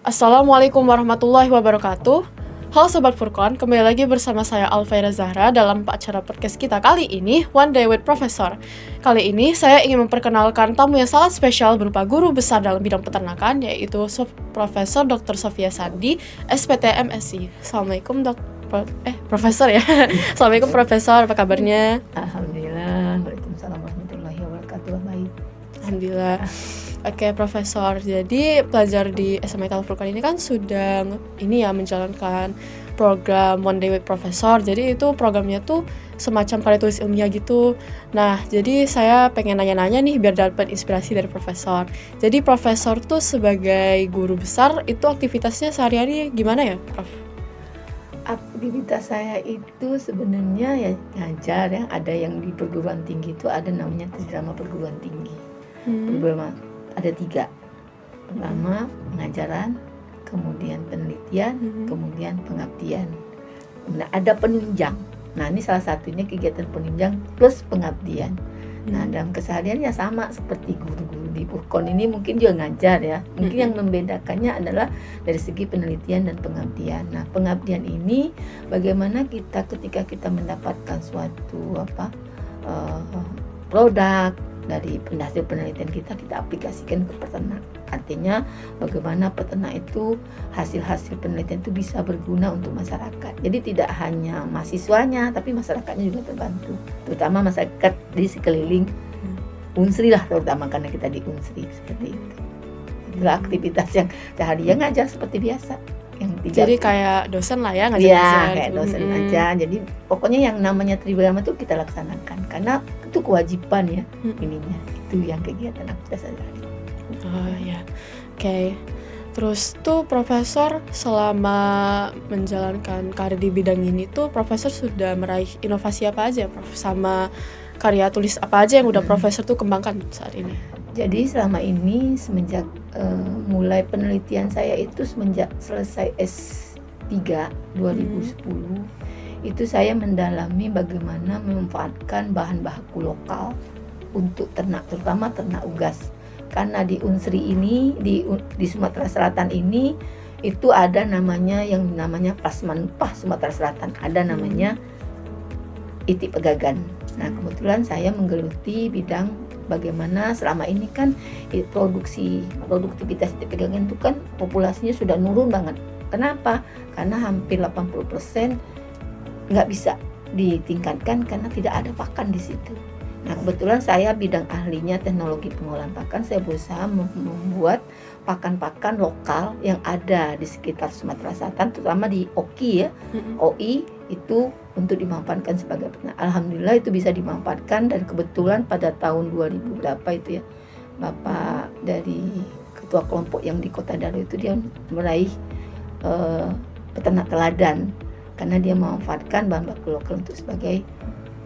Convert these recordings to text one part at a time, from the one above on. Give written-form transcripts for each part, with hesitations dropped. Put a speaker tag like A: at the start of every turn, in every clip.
A: Assalamualaikum warahmatullahi wabarakatuh. Halo Sobat Furqan, kembali lagi bersama saya Alfaira Zahra dalam acara podcast kita kali ini, One Day with Professor. Kali ini saya ingin memperkenalkan tamu yang sangat spesial berupa guru besar dalam bidang peternakan, yaitu Profesor Dr. Sofia Sandi, SPT MSc. Assalamualaikum Profesor ya. Assalamualaikum Profesor, apa kabarnya?
B: Alhamdulillah, waalaikumsalam warahmatullahi wabarakatuh. Baik.
A: Alhamdulillah. Oke Profesor, jadi pelajar di SMA Al Furqan ini kan sudah menjalankan program One Day with Professor. Jadi itu programnya tuh semacam karya tulis ilmiah gitu. Nah, jadi saya pengen nanya-nanya nih biar dapat inspirasi dari Profesor. Jadi Profesor tuh sebagai guru besar itu aktivitasnya sehari-hari gimana ya, Prof?
B: Aktivitas saya itu sebenarnya ya ngajar ya. Ada yang di perguruan tinggi itu ada namanya Tridharma perguruan tinggi. Ada 3. Pertama pengajaran, kemudian penelitian, kemudian pengabdian. Nah, ada penunjang. Nah, ini salah satunya kegiatan penunjang plus pengabdian. Nah, dalam keseharian ya sama seperti guru-guru di Furqan ini mungkin juga ngajar ya. Mungkin yang membedakannya adalah dari segi penelitian dan pengabdian. Nah, pengabdian ini bagaimana kita ketika kita mendapatkan suatu produk dari hasil penelitian kita aplikasikan ke peternak. Artinya bagaimana peternak itu hasil-hasil penelitian itu bisa berguna untuk masyarakat. Jadi tidak hanya mahasiswanya tapi masyarakatnya juga terbantu. Terutama masyarakat di sekeliling Unsri lah, terutama karena kita di Unsri seperti itu. Itulah aktivitas yang sehari-hari ngajar seperti biasa.
A: Jadi kayak dosen lah ya ngajar.
B: Iya, kayak dosen aja. Jadi pokoknya yang namanya Tridharma itu kita laksanakan karena itu kewajiban ya ininya. Itu yang kegiatan aktivitas sehari-hari.
A: Oh ya. Oke. Terus tuh Profesor selama menjalankan karir di bidang ini tuh Profesor sudah meraih inovasi apa aja, Prof? Sama karya tulis apa aja yang udah Profesor tuh kembangkan saat ini?
B: Jadi selama ini semenjak mulai penelitian saya itu semenjak selesai S3 2010 itu saya mendalami bagaimana memanfaatkan bahan baku lokal untuk ternak, terutama ternak unggas. Karena di Unsri ini di Sumatera Selatan ini itu ada namanya Plasmanupah Sumatera Selatan, ada namanya Itik Pegagan. Nah, kebetulan saya menggeluti bidang bagaimana selama ini kan produktivitas Itik Pegagan itu kan populasinya sudah nurun banget. Kenapa? Karena hampir 80% nggak bisa ditingkatkan karena tidak ada pakan di situ. Nah, kebetulan saya bidang ahlinya teknologi pengolahan pakan. Saya berusaha membuat pakan-pakan lokal yang ada di sekitar Sumatera Selatan, terutama di OKI ya. OI itu untuk dimanfaatkan sebagai peternak. Alhamdulillah itu bisa dimanfaatkan dan kebetulan pada tahun 2000 berapa itu ya, Bapak dari ketua kelompok yang di Kota Daru itu dia meraih peternak teladan karena dia memanfaatkan bahan baku lokal untuk sebagai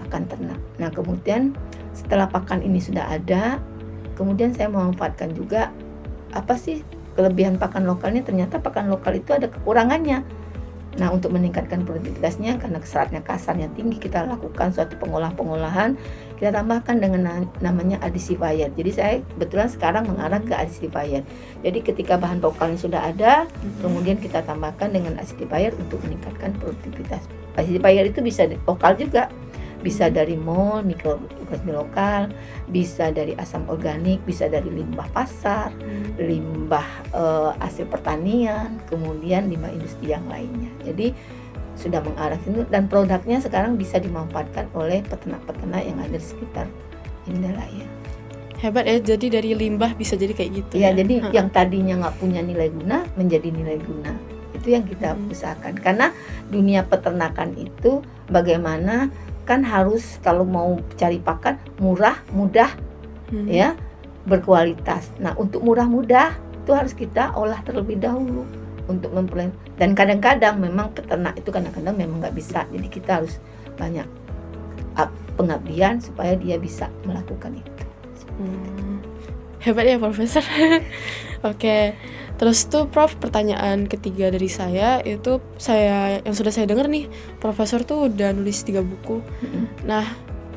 B: pakan ternak. Nah, kemudian setelah pakan ini sudah ada, kemudian saya memanfaatkan juga apa sih kelebihan pakan lokalnya. Ternyata pakan lokal itu ada kekurangannya. Nah, untuk meningkatkan produktivitasnya karena seratnya kasarnya tinggi, kita lakukan suatu pengolahan, kita tambahkan dengan namanya acidifyer. Jadi saya kebetulan sekarang mengarah ke acidifyer. Jadi ketika bahan lokalnya sudah ada, kemudian kita tambahkan dengan acidifyer untuk meningkatkan produktivitas. Acidifyer itu bisa lokal juga, bisa dari mol, mikroorganisme lokal, bisa dari asam organik, bisa dari limbah pasar, limbah hasil pertanian, kemudian limbah industri yang lainnya. Jadi sudah mengarah itu dan produknya sekarang bisa dimanfaatkan oleh peternak-peternak yang ada di sekitar Indralaya.
A: Hebat ya, jadi dari limbah bisa jadi kayak gitu
B: ya. Jadi yang tadinya nggak punya nilai guna menjadi nilai guna. Itu yang kita usahakan. Karena dunia peternakan itu bagaimana kan harus kalau mau cari pakan murah, mudah, ya, berkualitas. Nah, untuk murah mudah itu harus kita olah terlebih dahulu untuk memperoleh. Dan kadang-kadang memang peternak itu kadang-kadang memang nggak bisa. Jadi kita harus banyak pengabdian supaya dia bisa melakukan itu.
A: Hebat ya Profesor. Oke. Terus tuh Prof, pertanyaan ketiga dari saya itu yang sudah saya dengar nih, Profesor tuh udah nulis 3 buku. Nah,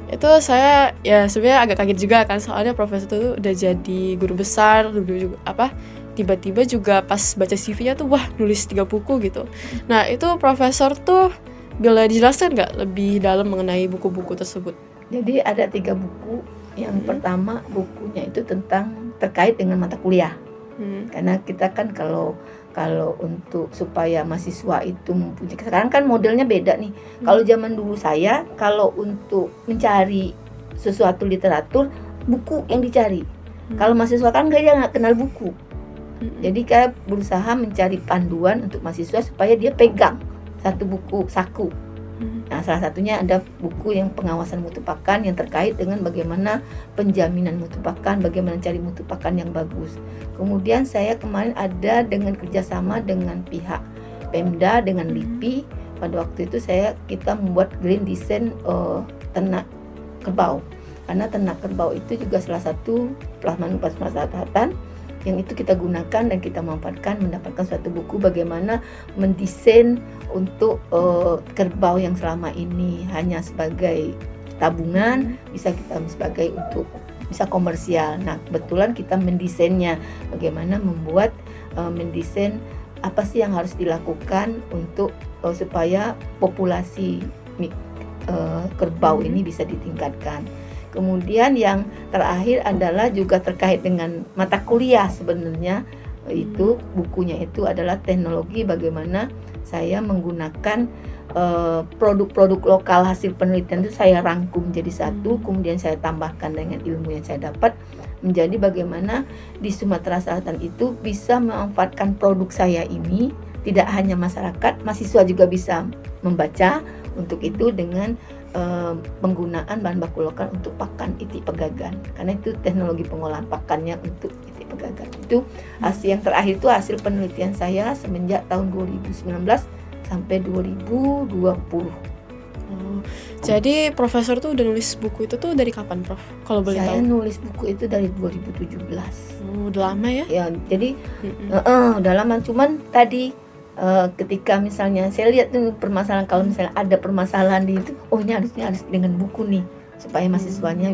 A: itu saya ya sebenarnya agak kaget juga kan, soalnya Profesor tuh udah jadi guru besar, tiba-tiba juga pas baca CV-nya tuh wah nulis 3 buku gitu. Nah itu profesor tuh bila dijelaskan nggak lebih dalam mengenai buku-buku tersebut?
B: Jadi ada 3 buku. Yang pertama bukunya itu terkait dengan mata kuliah. Karena kita kan kalau untuk supaya mahasiswa itu mempunyai, sekarang kan modelnya beda nih. Kalau zaman dulu saya, kalau untuk mencari sesuatu literatur, buku yang dicari. Kalau mahasiswa kan dia nggak kenal buku. Jadi kayak berusaha mencari panduan untuk mahasiswa supaya dia pegang satu buku saku. Nah, salah satunya ada buku yang pengawasan mutu pakan yang terkait dengan bagaimana penjaminan mutu pakan, bagaimana cari mutu pakan yang bagus. Kemudian saya kemarin ada dengan kerjasama dengan pihak Pemda dengan LIPI. Pada waktu itu kita membuat green design ternak kerbau. Karena ternak kerbau itu juga salah satu pemanfaatan yang itu kita gunakan dan kita manfaatkan, mendapatkan suatu buku bagaimana mendesain untuk kerbau yang selama ini hanya sebagai tabungan, bisa kita sebagai untuk bisa komersial. Nah, kebetulan kita mendesainnya bagaimana mendesain apa sih yang harus dilakukan untuk supaya populasi kerbau ini bisa ditingkatkan. Kemudian yang terakhir adalah juga terkait dengan mata kuliah sebenarnya. Itu bukunya itu adalah teknologi bagaimana saya menggunakan produk-produk lokal hasil penelitian itu saya rangkum jadi satu, kemudian saya tambahkan dengan ilmu yang saya dapat menjadi bagaimana di Sumatera Selatan itu bisa memanfaatkan produk saya ini, tidak hanya masyarakat, mahasiswa juga bisa membaca untuk itu dengan penggunaan bahan baku lokal untuk pakan itik pegagan, karena itu teknologi pengolahan pakannya untuk itik pegagan. Itu hasil yang terakhir itu hasil penelitian saya semenjak tahun 2019 sampai 2020.
A: Jadi profesor tuh udah nulis buku itu tuh dari kapan, Prof? Kalau boleh tahu.
B: Saya nulis buku itu dari 2017.
A: Udah lama ya?
B: Ya, jadi udah lama, cuman tadi ketika misalnya saya lihat tuh permasalahan, kalau misalnya ada permasalahan di itu, ini harus dengan buku nih supaya mahasiswanya.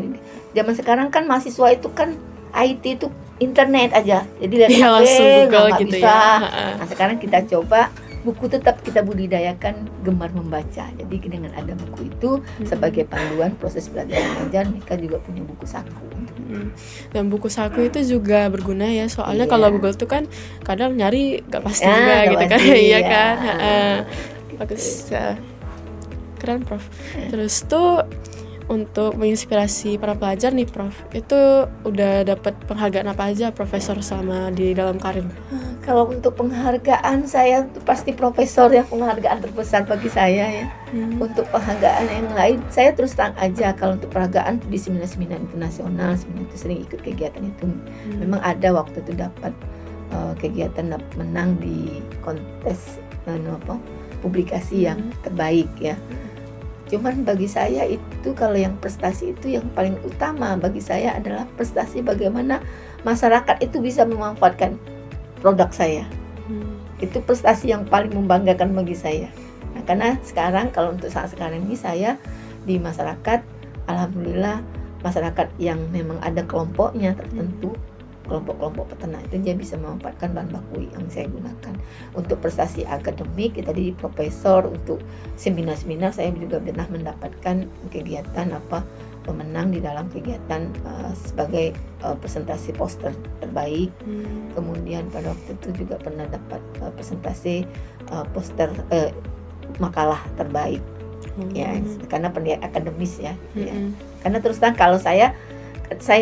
B: Zaman sekarang kan mahasiswa itu kan IT itu internet aja, jadi lihat HP
A: langsung Google
B: nggak
A: gitu
B: bisa.
A: ya.
B: Nah, sekarang kita coba buku tetap kita budidayakan gemar membaca. Jadi dengan ada buku itu sebagai panduan proses belajar mengajar, mereka juga punya buku saku.
A: Dan buku saku itu juga berguna ya, soalnya
B: Iya.
A: kalau Google tuh kan kadang nyari gak pasti juga
B: nggak
A: gitu kan.
B: pasti,
A: Iya
B: ya.
A: kan. Bagus. Keren, Prof. Terus tuh untuk menginspirasi para pelajar nih, Prof, itu udah dapat penghargaan apa aja profesor selama di dalam karir?
B: Kalau untuk penghargaan, saya tuh pasti profesor ya, penghargaan terbesar bagi saya ya. Untuk penghargaan yang lain, saya terus terang aja, kalau untuk penghargaan di seminar-seminar internasional, seminar itu sering ikut kegiatan itu. Memang ada waktu itu dapat kegiatan menang di kontes publikasi yang terbaik ya. Cuman bagi saya itu, kalau yang prestasi itu yang paling utama bagi saya adalah prestasi bagaimana masyarakat itu bisa memanfaatkan produk saya. Itu prestasi yang paling membanggakan bagi saya. Nah, karena sekarang, kalau untuk saat sekarang ini saya di masyarakat, alhamdulillah masyarakat yang memang ada kelompoknya tertentu, kelompok-kelompok peternak itu dia bisa memanfaatkan bahan baku yang saya gunakan. Untuk prestasi akademik, tadi profesor, untuk seminar-seminar saya juga pernah mendapatkan kegiatan pemenang di dalam kegiatan sebagai presentasi poster terbaik. Kemudian pada waktu itu juga pernah dapat presentasi poster makalah terbaik. Ya, karena pendidikan akademis ya. Ya. Karena terus terang kalau saya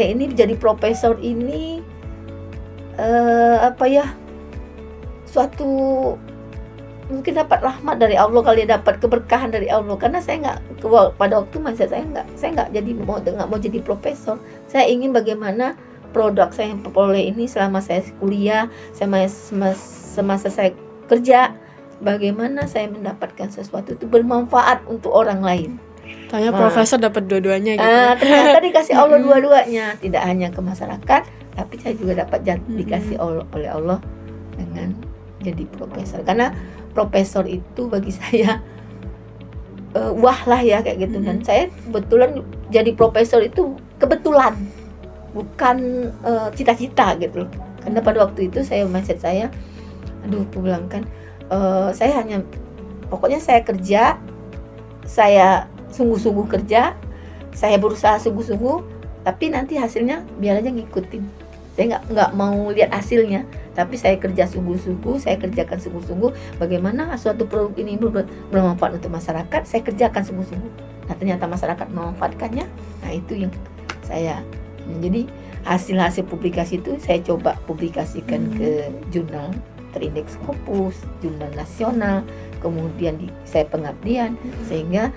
B: ini jadi profesor ini suatu mungkin dapat rahmat dari Allah kali, dapat keberkahan dari Allah, karena saya pada waktu saya nggak mau jadi profesor. Saya ingin bagaimana produk saya yang populer ini selama saya kuliah, semasa saya kerja, bagaimana saya mendapatkan sesuatu itu bermanfaat untuk orang lain.
A: Tanya profesor dapat dua-duanya gitu.
B: Ternyata dikasih Allah dua-duanya, tidak hanya ke masyarakat, tapi saya juga dapat dikasih oleh Allah dengan jadi profesor. Karena profesor itu bagi saya wah lah ya kayak gitu. Dan saya kebetulan jadi profesor itu kebetulan, bukan cita-cita gitu. Karena pada waktu itu mindset saya, aduh aku bilang kan, saya hanya, pokoknya saya kerja, saya sungguh-sungguh kerja, saya berusaha sungguh-sungguh, tapi nanti hasilnya biar aja ngikutin. Saya nggak mau lihat hasilnya, tapi saya kerja sungguh-sungguh, saya kerjakan sungguh-sungguh. Bagaimana suatu produk ini bermanfaat untuk masyarakat, saya kerjakan sungguh-sungguh. Nah ternyata masyarakat memanfaatkannya. Nah itu yang saya, jadi hasil publikasi itu saya coba publikasikan ke jurnal terindeks Scopus, jurnal nasional, kemudian saya pengabdian, sehingga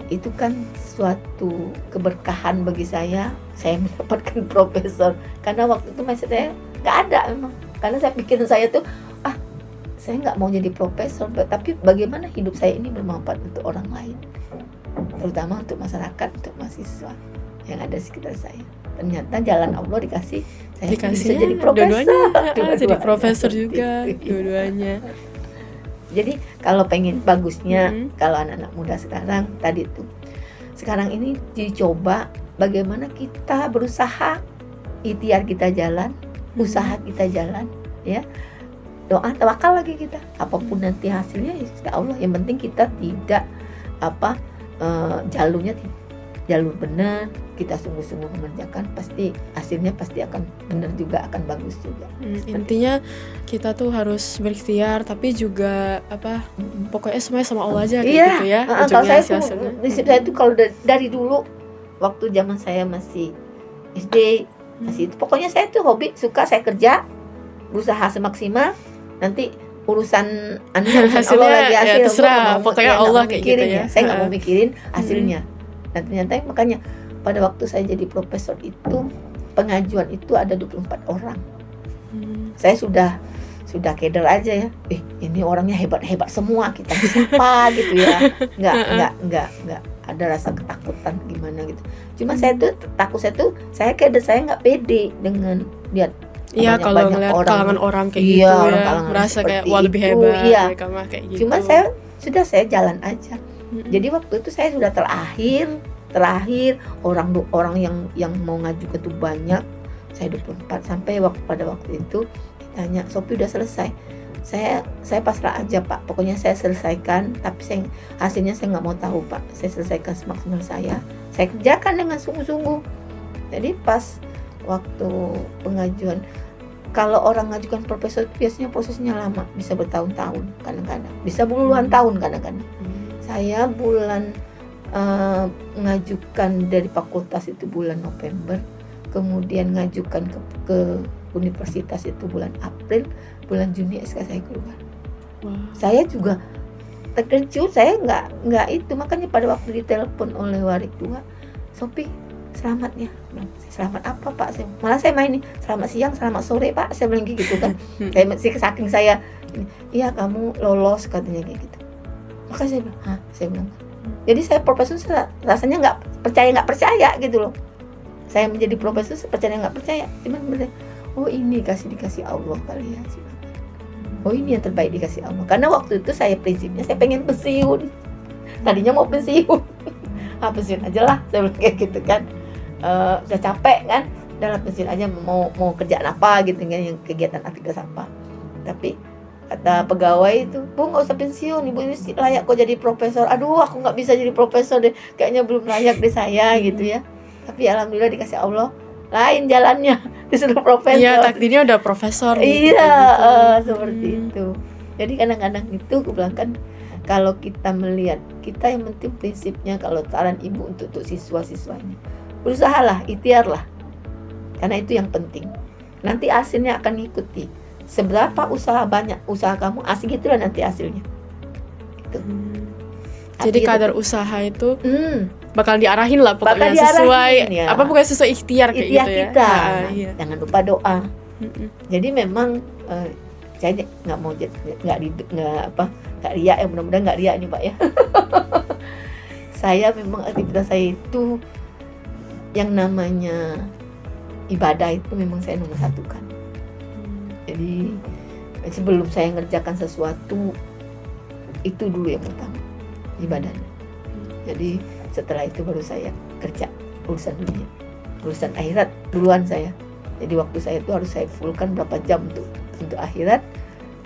B: itu kan suatu keberkahan bagi saya mendapatkan profesor. Karena waktu itu mindset saya nggak ada memang, karena saya pikir saya tuh saya nggak mau jadi profesor, tapi bagaimana hidup saya ini bermanfaat untuk orang lain, terutama untuk masyarakat, untuk mahasiswa yang ada di sekitar saya. Ternyata jalan Allah dikasih saya bisa jadi profesor,
A: dua-duanya. Jadi profesor juga dua-duanya.
B: Jadi kalau pengen bagusnya, kalau anak-anak muda sekarang tadi tuh, sekarang ini dicoba bagaimana kita berusaha, ikhtiar kita jalan, usaha kita jalan, ya, doa tawakal lagi kita. Apapun nanti hasilnya ya Allah, yang penting kita tidak jalurnya jalur benar, kita sungguh-sungguh mengerjakan, pasti hasilnya pasti akan benar juga, akan bagus juga.
A: Intinya kita tuh harus berikhtiar, tapi juga pokoknya semuanya sama Allah aja kayak gitu ya.
B: Kalau saya tuh kalau dari dulu waktu zaman saya masih SD, masih itu pokoknya saya tuh hobi, suka, saya kerja, berusaha semaksimal, nanti urusan
A: hasilnya
B: Allah lagi,
A: ya terserah, pokoknya Allah kayak gitu ya.
B: Saya nggak mau mikirin hasilnya. Dan ternyata makanya pada waktu saya jadi profesor itu, pengajuan itu ada 24 orang. Saya sudah keder aja ya. Ini orangnya hebat-hebat semua, kita siapa gitu ya. Enggak ada rasa ketakutan gimana gitu. Cuma saya tuh saya keder, saya nggak pede dengan lihat.
A: Iya, kalau ngeliat kalangan orang kayak gitu ya, merasa kayak wah lebih hebat, mereka mah kayak gitu.
B: Cuma saya jalan aja. Jadi waktu itu saya sudah terakhir orang yang mau ngajukan itu banyak, saya 24, sampai pada waktu itu ditanya, Sophie udah selesai? Saya pasrah aja Pak, pokoknya saya selesaikan, tapi hasilnya saya nggak mau tahu Pak, saya selesaikan semaksimal saya kerjakan dengan sungguh-sungguh. Jadi pas waktu pengajuan, kalau orang ngajukan profesor biasanya prosesnya lama, bisa bertahun-tahun, kadang-kadang bisa puluhan tahun kadang-kadang. Saya mengajukan dari fakultas itu bulan November, kemudian ngajukan ke universitas itu bulan April, bulan Juni SK saya keluar. Saya juga terkejut, saya nggak itu, makanya pada waktu ditelepon oleh Warik 2, Sophie selamat ya, selamat apa Pak? Malah saya main nih, selamat siang, selamat sore Pak, saya bilang gitu kan. Saya masih saking saya, iya kamu lolos katanya kayak gitu. Maka saya bilang, saya bilang. Jadi saya profesor rasanya nggak percaya gitu loh. Saya menjadi profesor percaya nggak percaya. Cuman bener, oh ini dikasih Allah kali ya. Oh ini yang terbaik dikasih Allah. Karena waktu itu saya prinsipnya saya pengen pensiun. Tadinya mau pensiun. Pensiun aja lah, saya bilang kayak gitu kan. Udah capek kan, dalam pensiun aja mau kerjaan apa gitu kan, yang kegiatan aktivitas apa. Tapi kata pegawai itu, Bu nggak usah pensiun, Ibu ini layak kok jadi profesor. Aduh aku nggak bisa jadi profesor deh, kayaknya belum layak deh saya gitu ya. Tapi alhamdulillah dikasih Allah lain jalannya, disuruh profesor.
A: Iya, takdirnya udah profesor.
B: Iya, seperti itu. Jadi kadang-kadang itu aku bilang kan, kalau kita melihat, kita yang penting prinsipnya, kalau saran ibu untuk siswa-siswanya, berusahalah, ikhtiarlah, karena itu yang penting. Nanti hasilnya akan ngikuti. Seberapa banyak usaha kamu, asik itulah nanti hasilnya. Gitu.
A: Jadi kadar usaha itu bakal diarahin lah pokoknya, sesuai ya. Pokoknya sesuai ikhtiar kayak gitu ya.
B: Kita. Iya. Jangan lupa doa. Jadi memang saya nggak mau nggak riak ya, mudah-mudahan nggak riak nih Pak ya. Saya memang aktivitas saya itu yang namanya ibadah itu memang saya nomor satukan. Jadi sebelum saya ngerjakan sesuatu, itu dulu yang pertama, ibadahnya. Jadi setelah itu baru saya kerja urusan dunia, urusan akhirat duluan saya. Jadi waktu saya itu harus saya fullkan berapa jam untuk akhirat.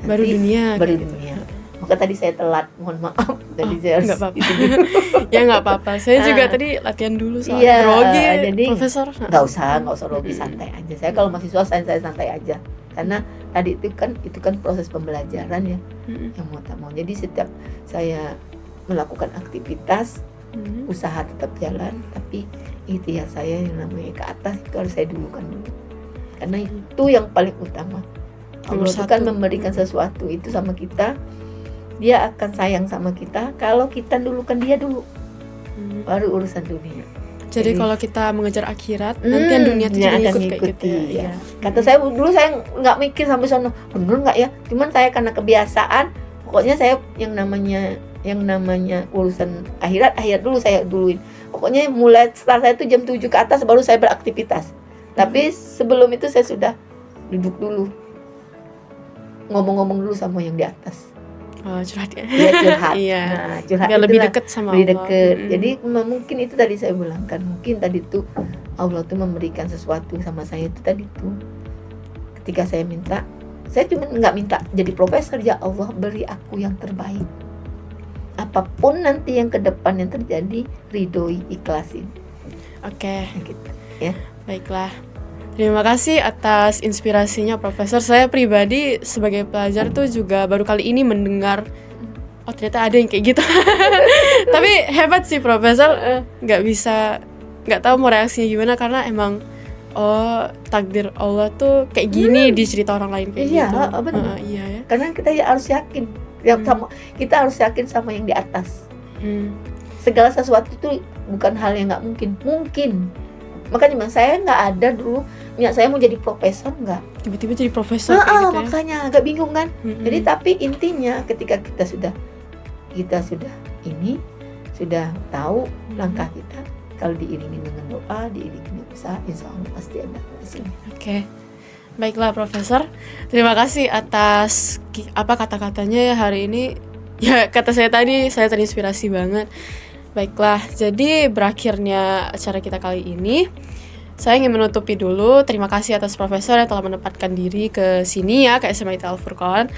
A: Baru dunia.
B: Baru
A: kayak gitu.
B: dunia. Maka tadi saya telat, mohon maaf. Tadi saya harus
A: Nggak apa-apa.
B: itu dulu.
A: Ya nggak apa-apa. Saya juga
B: Ah.
A: tadi latihan dulu soalnya
B: Iya,
A: grogi,
B: jadi
A: Profesor.
B: nggak usah grogi, santai aja. Saya kalau mahasiswa saya santai aja. Karena tadi itu kan proses pembelajaran ya,
A: Mm-mm.
B: yang mau tak mau. Jadi setiap saya melakukan aktivitas,
A: Mm-mm.
B: usaha tetap jalan, tapi ikhtiar saya yang namanya ke atas itu harus saya dulukan dulu. Karena itu yang paling utama. Allah itu kan
A: satu.
B: memberikan sesuatu itu sama kita, dia akan sayang sama kita kalau kita dulukan dia dulu,
A: Mm.
B: baru urusan dunia.
A: Jadi
B: Jadi-
A: kalau kita mengejar akhirat, nanti yang dunia itu
B: dia
A: juga
B: akan
A: ikut kayak gitu
B: ngikuti,
A: ya.
B: ya. Kata saya dulu, saya nggak mikir sampai sono bener nggak ya, cuman saya karena kebiasaan, pokoknya saya yang namanya urusan akhirat dulu saya duluin. Pokoknya mulai start saya itu jam 7 ke atas baru saya beraktivitas. Tapi sebelum itu saya sudah duduk dulu, ngomong-ngomong dulu sama yang di atas.
A: Oh, curhat ya.
B: Ya, curhat.
A: Iya.
B: Nah, curhat
A: Biar lebih
B: itulah.
A: dekat sama
B: Lebih
A: Allah.
B: deket.
A: Mm-mm.
B: Jadi mungkin itu tadi saya bilang kan, mungkin tadi tuh Allah tuh memberikan sesuatu sama saya itu tadi tuh. Ketika saya minta, saya cuma nggak minta jadi profesor, ya Allah beri aku yang terbaik. Apapun nanti yang ke depan yang terjadi, ridhoi, ikhlasin.
A: Oke,
B: Gitu.
A: baiklah. Terima kasih atas inspirasinya, Profesor. Saya pribadi sebagai pelajar tuh juga baru kali ini mendengar, oh ternyata ada yang kayak gitu. Tapi hebat sih, Profesor. Nggak tahu mau reaksinya gimana karena emang oh takdir Allah tuh kayak gini di cerita orang lain kayak
B: Iya,
A: gitu.
B: benar.
A: Iya ya.
B: Karena kita ya harus yakin, ya, kita harus yakin sama yang di atas.
A: Hmm.
B: Segala sesuatu itu bukan hal yang nggak mungkin. Makanya saya nggak ada dulu niat saya mau jadi profesor, nggak.
A: Tiba-tiba jadi profesor kayak gitu ya.
B: Makanya agak bingung kan.
A: Mm-mm.
B: Jadi tapi intinya ketika kita sudah tahu langkah kita, kalau diiringi dengan doa, diiringi dengan usaha, insya Allah pasti ada hasilnya.
A: Oke. Baiklah, Profesor. Terima kasih atas kata-katanya ya hari ini. Ya, kata saya tadi, saya terinspirasi banget. Baiklah, jadi berakhirnya acara kita kali ini. Saya ingin menutupi dulu. Terima kasih atas Profesor yang telah menempatkan diri ke sini ya, ke SMA IT Al Furqan.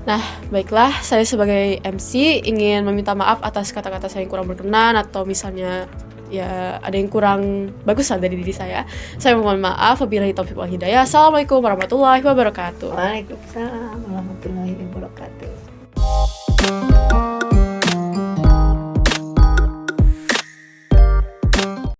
A: Nah, baiklah, saya sebagai MC ingin meminta maaf atas kata-kata saya yang kurang berkenan atau misalnya ya ada yang kurang bagus lah dari diri saya. Saya mohon maaf. Wabillahi taufiq wal hidayah. Assalamualaikum warahmatullahi wabarakatuh.
B: Waalaikumsalam warahmatullahi wabarakatuh.